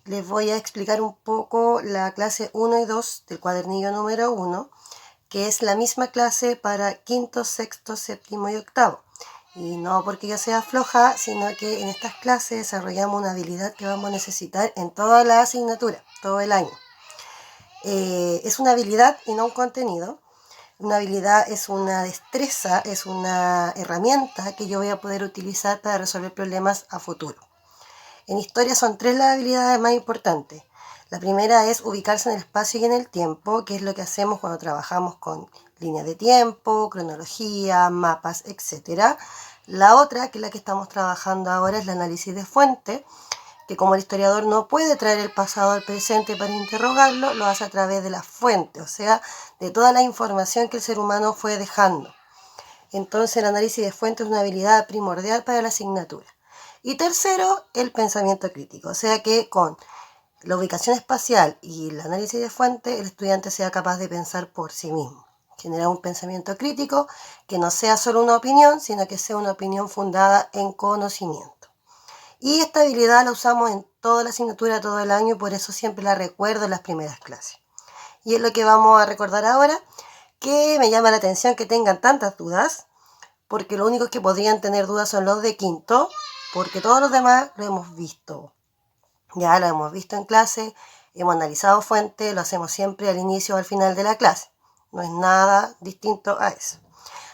les voy a explicar un poco la clase 1 y 2 del cuadernillo número 1, que es la misma clase para quinto, sexto, séptimo y octavo. Y no porque yo sea floja, sino que en estas clases desarrollamos una habilidad que vamos a necesitar en toda la asignatura, todo el año. Es una habilidad y no un contenido. Una habilidad es una destreza, es una herramienta que yo voy a poder utilizar para resolver problemas a futuro. En historia son 3 las habilidades más importantes. La primera es ubicarse en el espacio y en el tiempo, que es lo que hacemos cuando trabajamos con líneas de tiempo, cronología, mapas, etc. La otra, que es la que estamos trabajando ahora, es el análisis de fuente, que como el historiador no puede traer el pasado al presente para interrogarlo, lo hace a través de la fuente, o sea, de toda la información que el ser humano fue dejando. Entonces el análisis de fuente es una habilidad primordial para la asignatura. Y tercero, el pensamiento crítico, o sea que con la ubicación espacial y el análisis de fuente, el estudiante sea capaz de pensar por sí mismo. Generar un pensamiento crítico que no sea solo una opinión, sino que sea una opinión fundada en conocimiento. Y esta habilidad la usamos en toda la asignatura, todo el año, por eso siempre la recuerdo en las primeras clases. Y es lo que vamos a recordar ahora, que me llama la atención que tengan tantas dudas, porque los únicos que podrían tener dudas son los de quinto, porque todos los demás lo hemos visto. Ya lo hemos visto en clase, hemos analizado fuentes, lo hacemos siempre al inicio o al final de la clase. No es nada distinto a eso.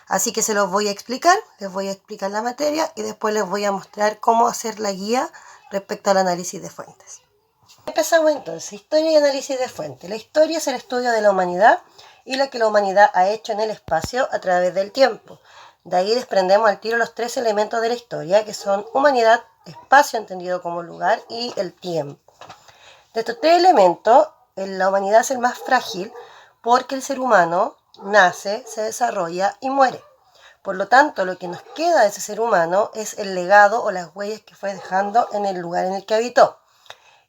Así que se los voy a explicar, les voy a explicar la materia y después les voy a mostrar cómo hacer la guía respecto al análisis de fuentes. Empezamos entonces, historia y análisis de fuentes. La historia es el estudio de la humanidad y lo que la humanidad ha hecho en el espacio a través del tiempo. De ahí desprendemos al tiro los 3 elementos de la historia, que son humanidad, espacio entendido como lugar y el tiempo. De estos 3 elementos, la humanidad es el más frágil porque el ser humano nace, se desarrolla y muere. Por lo tanto, lo que nos queda de ese ser humano es el legado o las huellas que fue dejando en el lugar en el que habitó.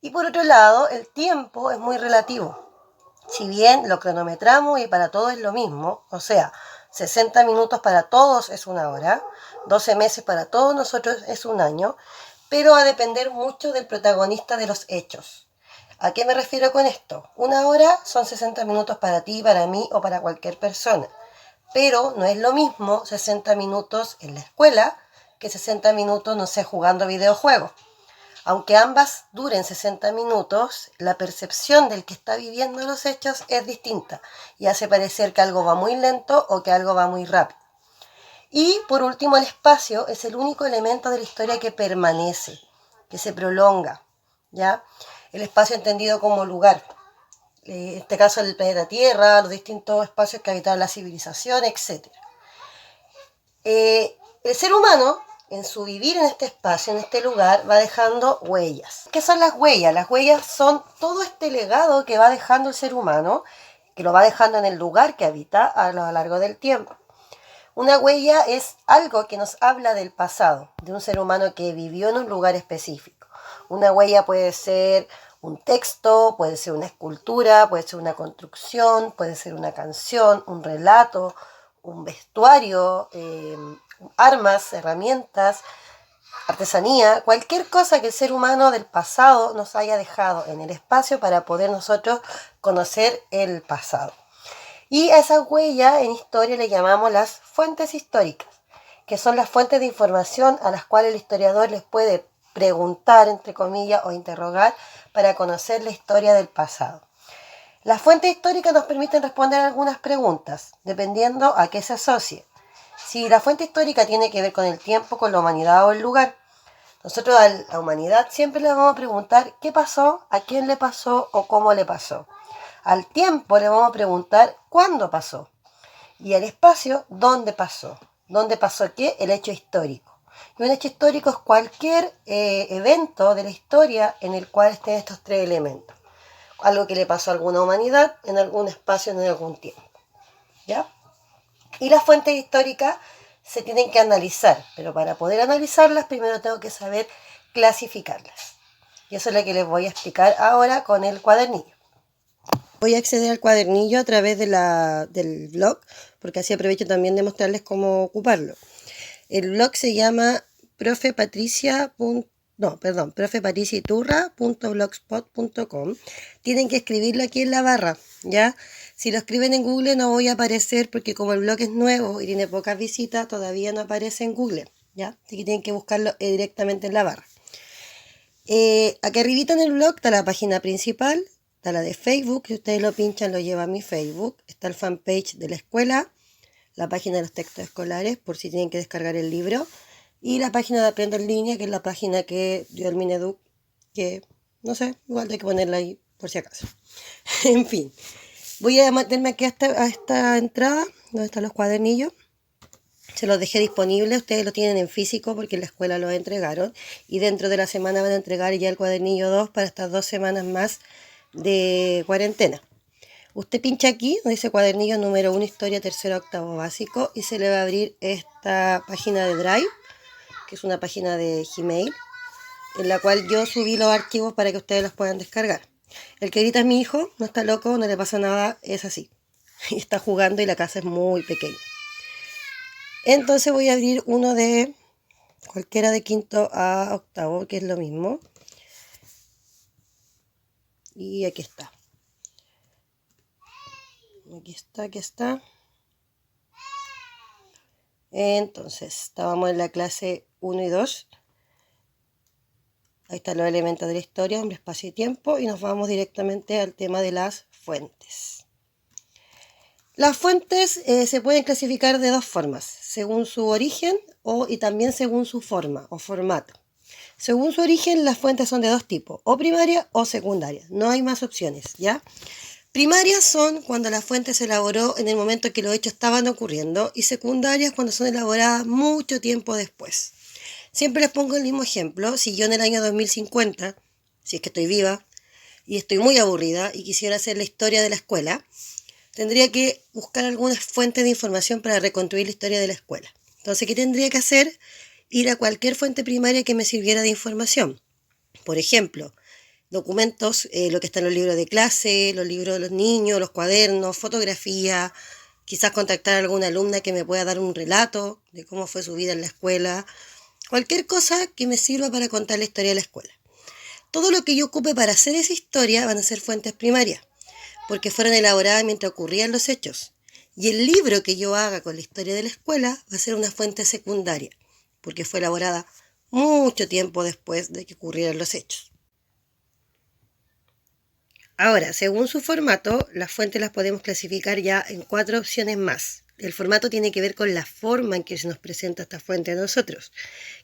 Y por otro lado, el tiempo es muy relativo. Si bien lo cronometramos y para todos es lo mismo, o sea, 60 minutos para todos es una hora, 12 meses para todos nosotros es un año, pero va a depender mucho del protagonista de los hechos. ¿A qué me refiero con esto? Una hora son 60 minutos para ti, para mí o para cualquier persona, pero no es lo mismo 60 minutos en la escuela que 60 minutos, no sé, jugando videojuegos. Aunque ambas duren 60 minutos, la percepción del que está viviendo los hechos es distinta y hace parecer que algo va muy lento o que algo va muy rápido. Y por último, el espacio es el único elemento de la historia que permanece, que se prolonga, ¿ya? El espacio entendido como lugar. En este caso el planeta Tierra, los distintos espacios que habitaron la civilización, etc. El ser humano, en su vivir en este espacio, en este lugar, va dejando huellas. ¿Qué son las huellas? Las huellas son todo este legado que va dejando el ser humano, que lo va dejando en el lugar que habita a lo largo del tiempo. Una huella es algo que nos habla del pasado, de un ser humano que vivió en un lugar específico. Una huella puede ser un texto, puede ser una escultura, puede ser una construcción, puede ser una canción, un relato, un vestuario, armas, herramientas, artesanía, cualquier cosa que el ser humano del pasado nos haya dejado en el espacio para poder nosotros conocer el pasado. Y a esas huellas en historia le llamamos las fuentes históricas, que son las fuentes de información a las cuales el historiador les puede preguntar, entre comillas, o interrogar para conocer la historia del pasado. Las fuentes históricas nos permiten responder algunas preguntas, dependiendo a qué se asocie. Si la fuente histórica tiene que ver con el tiempo, con la humanidad o el lugar, nosotros a la humanidad siempre le vamos a preguntar qué pasó, a quién le pasó o cómo le pasó. Al tiempo le vamos a preguntar cuándo pasó. Y al espacio, ¿dónde pasó? ¿Dónde pasó qué? El hecho histórico. Y un hecho histórico es cualquier evento de la historia en el cual estén estos 3 elementos. Algo que le pasó a alguna humanidad en algún espacio, en algún tiempo. ¿Ya? Y las fuentes históricas se tienen que analizar, pero para poder analizarlas primero tengo que saber clasificarlas. Y eso es lo que les voy a explicar ahora con el cuadernillo. Voy a acceder al cuadernillo a través del blog, porque así aprovecho también de mostrarles cómo ocuparlo. El blog se llama profepatricia.cl no, perdón, profepatriciaturra.blogspot.com. Tienen que escribirlo aquí en la barra, ¿ya? Si lo escriben en Google no voy a aparecer porque como el blog es nuevo y tiene pocas visitas, todavía no aparece en Google, ¿ya? Así que tienen que buscarlo directamente en la barra. Aquí arribita en el blog está la página principal, está la de Facebook, si ustedes lo pinchan lo lleva a mi Facebook, está el fanpage de la escuela, la página de los textos escolares por si tienen que descargar el libro y la página de Aprendo en Línea, que es la página que dio el Mineduc, que no sé, igual hay que ponerla ahí por si acaso. En fin, voy a meterme aquí a esta entrada donde están los cuadernillos. Se los dejé disponibles, ustedes lo tienen en físico porque en la escuela lo entregaron y dentro de la semana van a entregar ya el cuadernillo 2 para estas 2 semanas más de cuarentena. Usted pincha aquí donde dice cuadernillo número 1, historia, tercero, octavo básico y se le va a abrir esta página de Drive, que es una página de Gmail, en la cual yo subí los archivos para que ustedes los puedan descargar. El que grita es mi hijo, no está loco, no le pasa nada, es así. Está jugando y la casa es muy pequeña. Entonces voy a abrir uno de cualquiera de quinto a octavo, que es lo mismo. Y aquí está. Aquí está. Entonces, estábamos en la clase 1 y 2. Ahí están los elementos de la historia, hombre, espacio y tiempo. Y nos vamos directamente al tema de las fuentes. Las fuentes se pueden clasificar de dos formas, según su origen y también según su forma o formato. Según su origen, las fuentes son de dos tipos, o primaria o secundaria. No hay más opciones, ¿ya? Primarias son cuando la fuente se elaboró en el momento que los hechos estaban ocurriendo y secundarias cuando son elaboradas mucho tiempo después. Siempre les pongo el mismo ejemplo. Si yo en el año 2050, si es que estoy viva y estoy muy aburrida y quisiera hacer la historia de la escuela, tendría que buscar algunas fuentes de información para reconstruir la historia de la escuela. Entonces, ¿qué tendría que hacer? Ir a cualquier fuente primaria que me sirviera de información. Por ejemplo, documentos, lo que está en los libros de clase, los libros de los niños, los cuadernos, fotografía, quizás contactar a alguna alumna que me pueda dar un relato de cómo fue su vida en la escuela, cualquier cosa que me sirva para contar la historia de la escuela. Todo lo que yo ocupe para hacer esa historia van a ser fuentes primarias, porque fueron elaboradas mientras ocurrían los hechos. Y el libro que yo haga con la historia de la escuela va a ser una fuente secundaria, porque fue elaborada mucho tiempo después de que ocurrieran los hechos. Ahora, según su formato, las fuentes las podemos clasificar ya en 4 opciones más. El formato tiene que ver con la forma en que se nos presenta esta fuente a nosotros,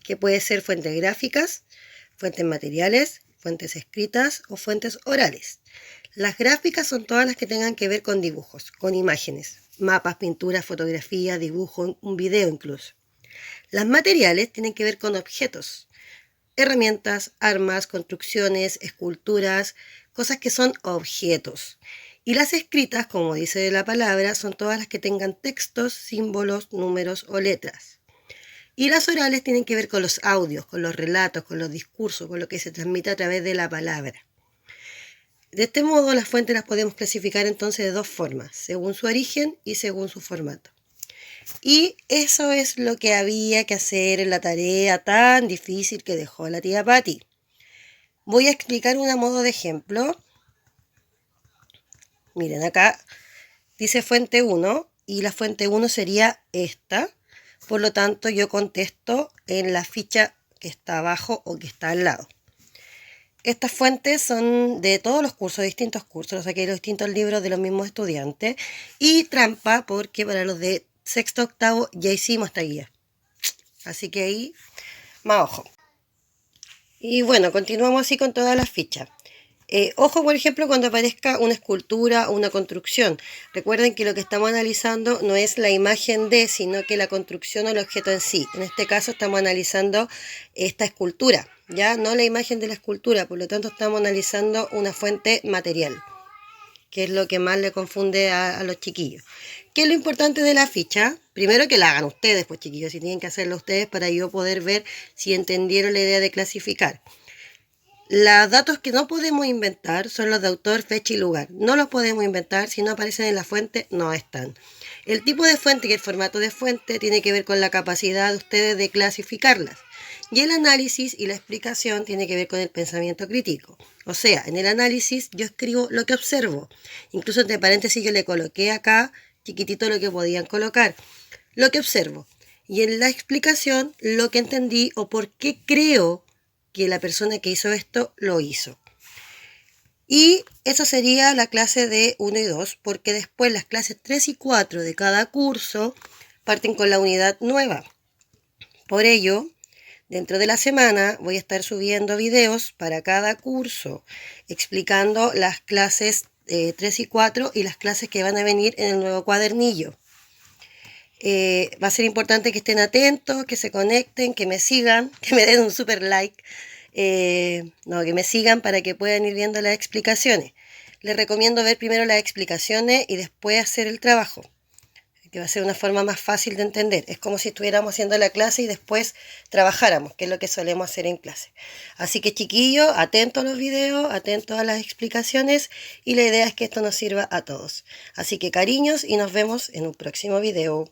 que puede ser fuentes gráficas, fuentes materiales, fuentes escritas o fuentes orales. Las gráficas son todas las que tengan que ver con dibujos, con imágenes, mapas, pinturas, fotografías, dibujos, un video incluso. Las materiales tienen que ver con objetos, herramientas, armas, construcciones, esculturas, cosas que son objetos. Y las escritas, como dice la palabra, son todas las que tengan textos, símbolos, números o letras. Y las orales tienen que ver con los audios, con los relatos, con los discursos, con lo que se transmite a través de la palabra. De este modo, las fuentes las podemos clasificar entonces de dos formas, según su origen y según su formato. Y eso es lo que había que hacer en la tarea tan difícil que dejó la tía Patti. Voy a explicar un modo de ejemplo. Miren, acá dice fuente 1 y la fuente 1 sería esta. Por lo tanto, yo contesto en la ficha que está abajo o que está al lado. Estas fuentes son de todos los cursos, de distintos cursos, los saqué de los distintos libros de los mismos estudiantes. Y trampa, porque para los de sexto octavo ya hicimos esta guía. Así que ahí, más ojo. Y bueno, continuamos así con todas las fichas. Ojo, por ejemplo, cuando aparezca una escultura o una construcción. Recuerden que lo que estamos analizando no es la imagen de, sino que la construcción o el objeto en sí. En este caso estamos analizando esta escultura, ya no la imagen de la escultura. Por lo tanto, estamos analizando una fuente material, que es lo que más le confunde a los chiquillos. ¿Qué es lo importante de la ficha? Primero que la hagan ustedes, pues chiquillos, si tienen que hacerlo ustedes para yo poder ver si entendieron la idea de clasificar. Los datos que no podemos inventar son los de autor, fecha y lugar. No los podemos inventar, si no aparecen en la fuente, no están. El tipo de fuente y el formato de fuente tiene que ver con la capacidad de ustedes de clasificarlas. Y el análisis y la explicación tiene que ver con el pensamiento crítico. O sea, en el análisis yo escribo lo que observo. Incluso entre paréntesis yo le coloqué acá chiquitito lo que podían colocar. Lo que observo. Y en la explicación lo que entendí o por qué creo que la persona que hizo esto lo hizo. Y eso sería la clase de 1 y 2, porque después las clases 3 y 4 de cada curso parten con la unidad nueva. Por ello, dentro de la semana voy a estar subiendo videos para cada curso, explicando las clases 3 y 4 y las clases que van a venir en el nuevo cuadernillo. Va a ser importante que estén atentos, que se conecten, que me sigan, que me den un super like. Que me sigan para que puedan ir viendo las explicaciones. Les recomiendo ver primero las explicaciones y después hacer el trabajo, que va a ser una forma más fácil de entender. Es como si estuviéramos haciendo la clase y después trabajáramos, que es lo que solemos hacer en clase. Así que chiquillos, atentos a los videos, atentos a las explicaciones y la idea es que esto nos sirva a todos. Así que cariños y nos vemos en un próximo video.